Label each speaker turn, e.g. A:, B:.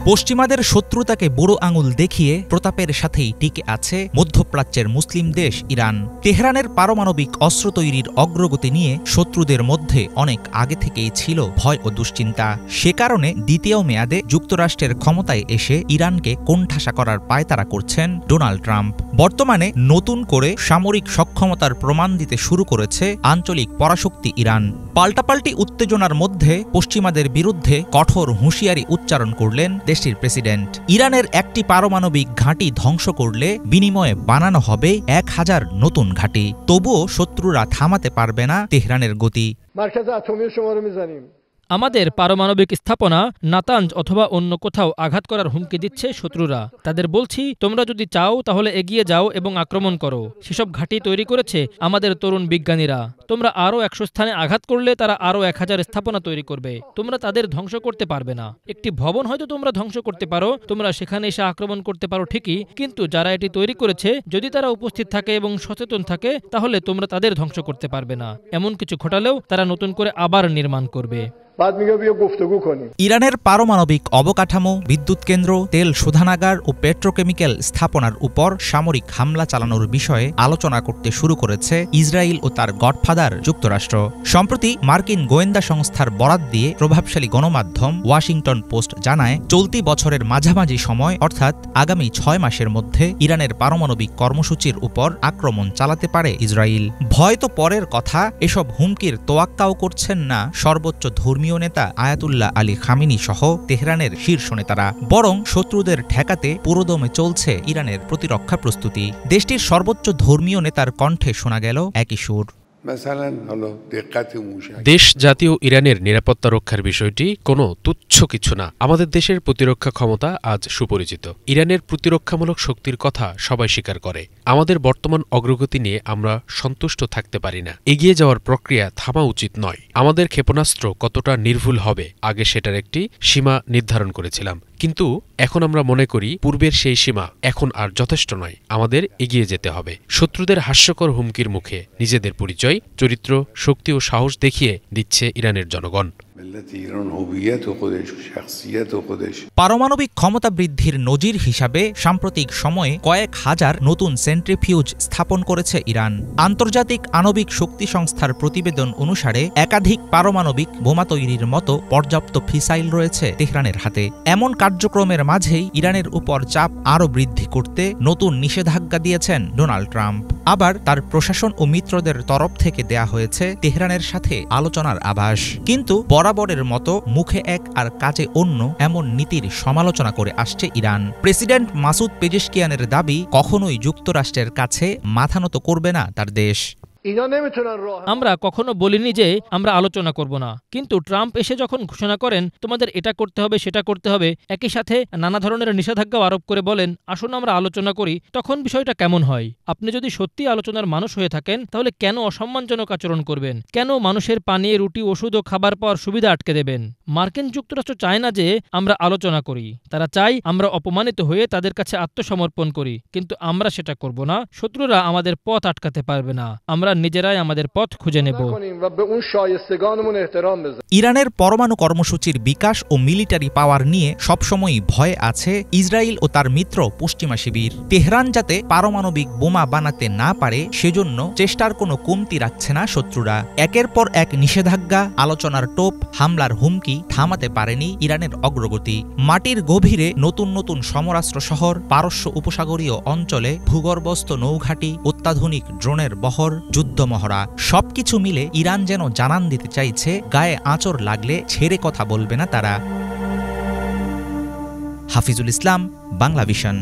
A: পশ্চিমাদের শত্রুতাকে বুড়ো আঙুল দেখিয়ে প্রতাপের সাথেই টিকে আছে মধ্যপ্রাচ্যের মুসলিম দেশ ইরান। তেহরানের পারমাণবিক অস্ত্র তৈরির অগ্রগতি নিয়ে শত্রুদের মধ্যে অনেক আগে থেকেই ছিল ভয় ও দুশ্চিন্তা। সে কারণে দ্বিতীয় মেয়াদে যুক্তরাষ্ট্রের ক্ষমতায় এসে ইরানকে কোণঠাসা করার পায়তারা করছেন ডোনাল্ড ট্রাম্প। বর্তমানে নতুন করে সামরিক সক্ষমতার প্রমাণ দিতে শুরু করেছে আঞ্চলিক পরাশক্তি ইরান। পাল্টাপাল্টি উত্তেজনার মধ্যে পশ্চিমাদের বিরুদ্ধে কঠোর হুঁশিয়ারি উচ্চারণ করলেন দেশটির প্রেসিডেন্ট। ইরানের একটি পারমাণবিক ঘাঁটি ধ্বংস করলে বিনিময়ে বানানো হবে 1000 নতুন ঘাঁটি। তবুও শত্রুরা থামাতে পারবে না তেহরানের গতি।
B: আমাদের পারমাণবিক স্থাপনা নাতাঞ্জ অথবা অন্য কোথাও আঘাত করার হুমকি দিচ্ছে শত্রুরা। তাদের বলছি, তোমরা যদি চাও তাহলে এগিয়ে যাও এবং আক্রমণ করো। সেসব ঘাঁটি তৈরি করেছে আমাদের তরুণ বিজ্ঞানীরা। তোমরা আরও 100 স্থানে আঘাত করলে তারা আরও 1000 স্থাপনা তৈরি করবে। তোমরা তাদের ধ্বংস করতে পারবে না। একটি ভবন হয়তো তোমরা ধ্বংস করতে পারো, তোমরা সেখানে এসে আক্রমণ করতে পারো ঠিকই, কিন্তু যারা এটি তৈরি করেছে যদি তারা উপস্থিত থাকে এবং সচেতন থাকে তাহলে তোমরা তাদের ধ্বংস করতে পারবে না। এমন কিছু ঘটালেও তারা নতুন করে আবার নির্মাণ করবে।
A: ইরানের পারমাণবিক অবকাঠামো, বিদ্যুৎ কেন্দ্র, তেল শোধনাগার ও পেট্রোকেমিক্যাল স্থাপনার উপর সামরিক হামলা চালানোর বিষয়ে আলোচনা করতে শুরু করেছে ইসরায়েল ও তার গডফাদার যুক্তরাষ্ট্র। সম্প্রতি মার্কিন গোয়েন্দা সংস্থার বরাত দিয়ে প্রভাবশালী গণমাধ্যম ওয়াশিংটন পোস্ট জানায়, চলতি বছরের মাঝামাঝি সময় অর্থাৎ আগামী 6 মাসের মধ্যে ইরানের পারমাণবিক কর্মসূচির উপর আক্রমণ চালাতে পারে ইসরায়েল। ভয় তো পরের কথা, এসব হুমকির তোয়াক্কাও করছেন না সর্বোচ্চ ধর্মীয় নেতা আয়াতুল্লাহ আলী খামেনি সহ তেহরানের শীর্ষ নেতারা। বরং শত্রুদের ঠেকাতে পুরোদমে চলছে ইরানের প্রতিরক্ষা প্রস্তুতি। দেশটির সর্বোচ্চ ধর্মীয় নেতার কণ্ঠে শোনা গেল একই সুর।
C: দেশ জাতীয় ইরানের নিরাপত্তা রক্ষার বিষয়টি কোনো তুচ্ছ কিছু না। আমাদের দেশের প্রতিরক্ষা ক্ষমতা আজ সুপরিচিত। ইরানের প্রতিরক্ষামূলক শক্তির কথা সবাই স্বীকার করে। আমাদের বর্তমান অগ্রগতি নিয়ে আমরা সন্তুষ্ট থাকতে পারি না। এগিয়ে যাওয়ার প্রক্রিয়া থামা উচিত নয়। আমাদের ক্ষেপণাস্ত্র কতটা নির্ভুল হবে আগে সেটার একটি সীমা নির্ধারণ করেছিলাম, কিন্তু এখন আমরা মনে করি পূর্বের সেই সীমা এখন আর যথেষ্ট নয়। আমাদের এগিয়ে যেতে হবে। শত্রুদের হাস্যকর হুমকির মুখে নিজেদের পরিচয়, চরিত্র, শক্তি ও সাহস দেখিয়ে দিচ্ছে ইরানের জনগণ।
A: পারমাণবিক ক্ষমতা বৃদ্ধির নজির হিসাবে সাম্প্রতিক সময়ে কয়েক হাজার নতুন সেন্ট্রিফিউজ স্থাপন করেছে ইরান। আন্তর্জাতিক আণবিক শক্তি সংস্থার প্রতিবেদন অনুসারে একাধিক পারমাণবিক বোমা তৈরির মতো পর্যাপ্ত ফিসাইল রয়েছে তেহরানের হাতে। এমন কার্যক্রমের মাঝেই ইরানের উপর চাপ আরও বৃদ্ধি করতে নতুন নিষেধাজ্ঞা দিয়েছেন ডোনাল্ড ট্রাম্প। আবার তার প্রশাসন ও মিত্রদের তরফ থেকে দেয়া হয়েছে তেহরানের সাথে আলোচনার আভাস। কিন্তু বরাবরের মতো মুখে এক আর কাজে অন্য এমন নীতির সমালোচনা করে আসছে ইরান। প্রেসিডেন্ট মাসুদ পেজেশকিয়ানের দাবি, কখনোই যুক্তরাষ্ট্রের কাছে মাথা নত করবে না তার দেশ।
B: আমরা কখনো বলিনি যে আমরা আলোচনা করব না, কিন্তু ট্রাম্প এসে যখন ঘোষণা করেন তোমাদের এটা করতে হবে সেটা করতে হবে, একই সাথে নানা ধরনের নিষেধাজ্ঞাও আরোপ করে বলেন আসুন আমরা আলোচনা করি, তখন বিষয়টা কেমন হয়? আপনি যদি সত্যি আলোচনার মানুষ হয়ে থাকেন তাহলে কেন অসম্মানজনক আচরণ করবেন? কেন মানুষের পানি, রুটি, ওষুধ ও খাবার পাওয়ার সুবিধা আটকে দেবেন? মার্কিন যুক্তরাষ্ট্র চায় না যে আমরা আলোচনা করি, তারা চায় আমরা অপমানিত হয়ে তাদের কাছে আত্মসমর্পণ করি, কিন্তু আমরা সেটা করব না। শত্রুরা আমাদের পথ আটকাতে পারবে না, আমরা নিজেরাই আমাদের পথ খুঁজে নেব।
A: ইরানের পরমাণু কর্মসূচির বিকাশ ও মিলিটারি পাওয়ার নিয়ে সবসময়ই ভয় আছে ইসরায়েল ও তার মিত্র পশ্চিমা শিবির। তেহরান যাতে পারমাণবিক বোমা বানাতে না পারে সেজন্য চেষ্টার কোনো কমতি রাখছে না শত্রুরা। একের পর এক নিষেধাজ্ঞা, আলোচনার টোপ, হামলার হুমকি থামাতে পারেনি ইরানের অগ্রগতি। মাটির গভীরে নতুন নতুন সমরাস্ত্র শহর, পারস্য উপসাগরীয় অঞ্চলে ভূগর্ভস্থ নৌঘাঁটি, অত্যাধুনিক ড্রোনের বহর, যুদ্ধমহড়া, সবকিছু মিলে ইরান যেন জানান দিতে চাইছে গায়ে আঁচড় লাগলে ছেড়ে কথা বলবে না তারা। হাফিজুল ইসলাম, বাংলা ভিশন।